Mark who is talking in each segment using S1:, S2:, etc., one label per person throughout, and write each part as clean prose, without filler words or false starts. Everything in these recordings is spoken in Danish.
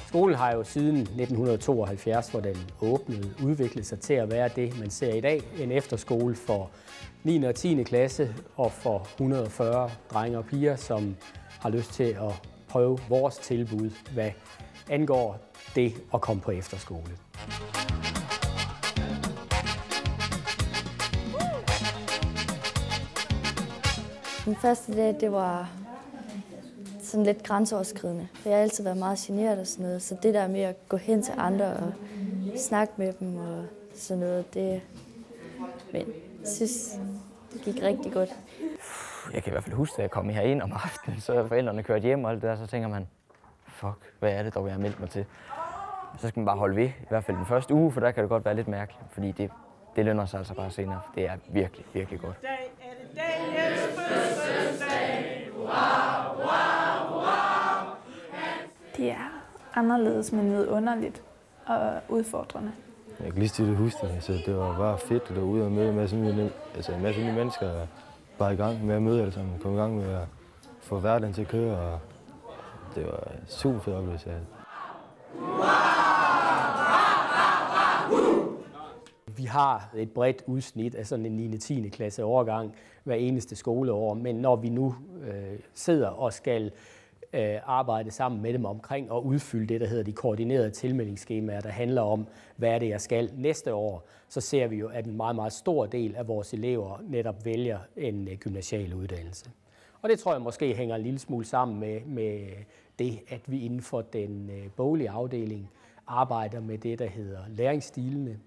S1: Skolen har jo siden 1972, hvor den åbnede, udviklet sig til at være det, man ser i dag. En efterskole for 9. og 10. klasse og for 140 drenge og piger, som har lyst til at prøve vores tilbud, hvad angår det at komme på efterskole.
S2: Den første dag, det var sådan lidt grænseoverskridende. For jeg har altid været meget generet og sådan noget, så det der med at gå hen til andre og snakke med dem og sådan noget, men jeg synes, det gik rigtig godt.
S3: Jeg kan i hvert fald huske, at jeg kom herind om aftenen, så forældrene kørte hjem og alt det der, så tænker man, fuck, hvad er det dog, jeg har meldt mig til? Så skal man bare holde ved, i hvert fald den første uge, for der kan det godt være lidt mærkeligt, fordi det lønner sig altså bare senere. Det er virkelig, virkelig godt.
S4: Det er anderledes, men vidunderligt og udfordrende.
S5: Jeg kan lige stille huske det, så det var bare fedt at ude og møde en masse nye mennesker, bare i gang med at møde alle sammen, komme i gang med at få hverdagen til at køre, og det var super fedt oplevelse.
S1: Vi har et bredt udsnit af sådan en 9. og 10. klasse årgang hver eneste skoleår, men når vi nu sidder og skal arbejde sammen med dem omkring og udfylde det, der hedder de koordinerede tilmeldingsskemaer, der handler om, hvad er det, jeg skal næste år, så ser vi jo, at en meget, meget stor del af vores elever netop vælger en gymnasial uddannelse. Og det tror jeg måske hænger en lille smule sammen med det, at vi inden for den boglige afdeling arbejder med det, der hedder læringsstilene,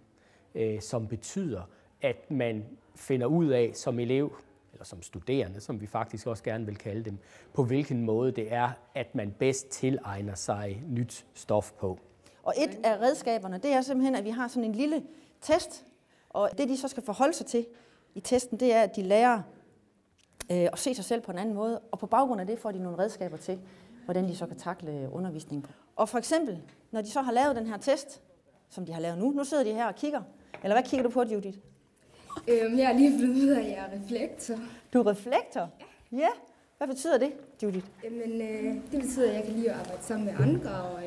S1: som betyder, at man finder ud af som elev, eller som studerende, som vi faktisk også gerne vil kalde dem, på hvilken måde det er, at man bedst tilegner sig nyt stof på.
S6: Og et af redskaberne, det er simpelthen, at vi har sådan en lille test, og det de så skal forholde sig til i testen, det er, at de lærer at se sig selv på en anden måde, og på baggrund af det får de nogle redskaber til, hvordan de så kan takle undervisningen. Og for eksempel, når de så har lavet den her test, som de har lavet nu sidder de her og kigger. Eller hvad kigger du på, Judith?
S7: Jeg har lige fundet ud af, at jeg er reflektor.
S6: Du er reflektor? Ja. Hvad betyder det, Judith?
S7: Jamen, det betyder, at jeg kan lide at arbejde sammen med andre, og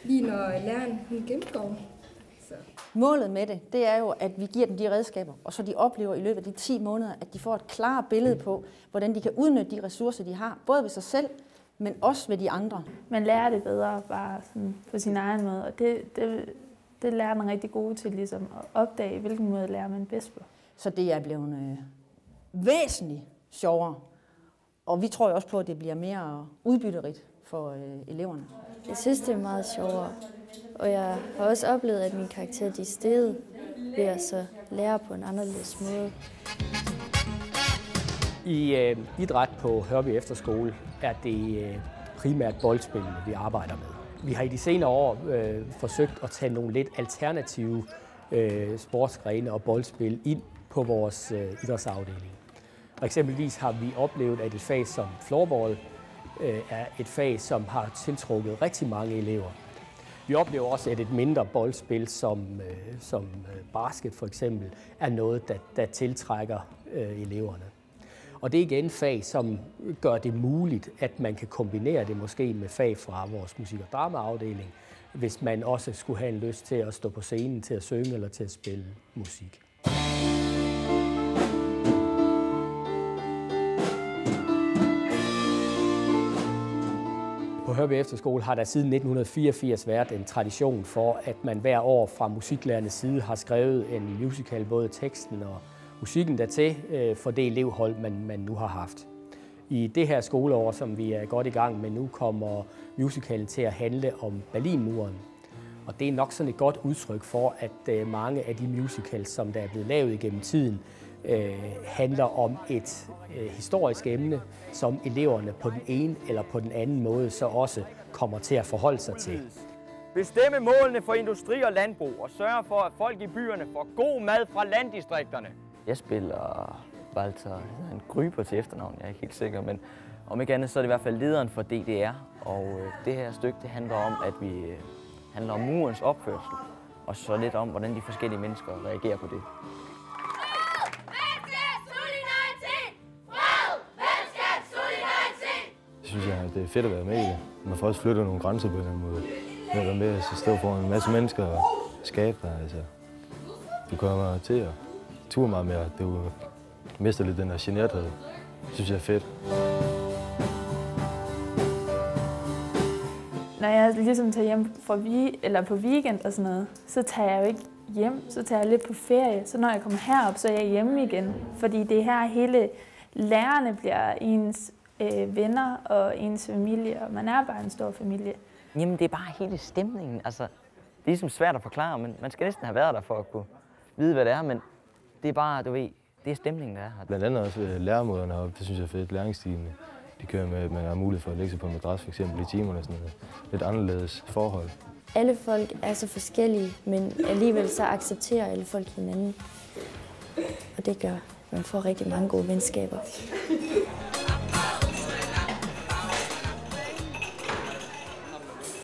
S7: lige når læreren hun gennemgår. Så.
S6: Målet med det er jo, at vi giver dem de redskaber, og så de oplever i løbet af de 10 måneder, at de får et klart billede på, hvordan de kan udnytte de ressourcer, de har, både ved sig selv, men også ved de andre.
S4: Man lærer det bedre bare sådan på sin egen måde, og det lærer man rigtig gode til ligesom at opdage, hvilken måde lærer man bedst på.
S6: Så det er blevet væsentligt sjovere, og vi tror jo også på, at det bliver mere udbytterigt for eleverne.
S2: Jeg synes, det er meget sjovere, og jeg har også oplevet, at min karakter de steget ved at så lære på en anderledes måde.
S1: I idræt på Hørby Efterskole er det primært boldspillene, vi arbejder med. Vi har i de senere år forsøgt at tage nogle lidt alternative sportsgrene og boldspil ind på vores idrætsafdeling. Og eksempelvis har vi oplevet, at et fag som floorball er et fag, som har tiltrukket rigtig mange elever. Vi oplever også, at et mindre boldspil som basket for eksempel er noget, der tiltrækker eleverne. Og det er igen fag, som gør det muligt, at man kan kombinere det måske med fag fra vores musik- og dramaafdeling, hvis man også skulle have en lyst til at stå på scenen, til at synge eller til at spille musik. På Hørby Efterskole har der siden 1984 været en tradition for, at man hver år fra musiklærernes side har skrevet en musical, både teksten og musikken dertil, for det elevhold, man nu har haft. I det her skoleår, som vi er godt i gang med nu, kommer musicalen til at handle om Berlinmuren. Og det er nok sådan et godt udtryk for, at mange af de musicals, som der er blevet lavet igennem tiden, handler om et historisk emne, som eleverne på den ene eller på den anden måde så også kommer til at forholde sig til.
S3: Bestemme målene for industri og landbrug og sørge for, at folk i byerne får god mad fra landdistrikterne. Jeg spiller Walter, en Gryber til efternavn, jeg er ikke helt sikker, men om ikke andet så er det i hvert fald lederen for DDR. Og det her stykke det handler om, at vi handler om murens opførsel, og så lidt om, hvordan de forskellige mennesker reagerer på det.
S5: Jeg synes, at det er fedt at være med i det. Man får også flyttet nogle grænser på den måde. med at være med og stå foran en masse mennesker og skabe dig. Altså, du kommer til at ture meget mere. Du mister lidt den der generthed. Det synes jeg er fedt.
S4: Når jeg ligesom tager hjem på weekend og sådan noget, så tager jeg jo ikke hjem, så tager jeg lidt på ferie. Så når jeg kommer herop, så er jeg hjemme igen. Fordi det er her hele lærerne bliver ens venner og ens familie, og man er bare en stor familie.
S3: Jamen, det er bare hele stemningen. Altså, det er ligesom svært at forklare, men man skal næsten have været der for at kunne vide, hvad det er. Men det er bare, du ved, det er stemningen, der er her.
S5: Blandt andet også læremåderne heroppe, det synes jeg er fedt. Læringsstilene, de kører med, at man har mulighed for at lægge sig på en madras, for eksempel i timerne og sådan noget. Lidt anderledes forhold.
S2: Alle folk er så forskellige, men alligevel så accepterer alle folk hinanden. Og det gør, at man får rigtig mange gode venskaber.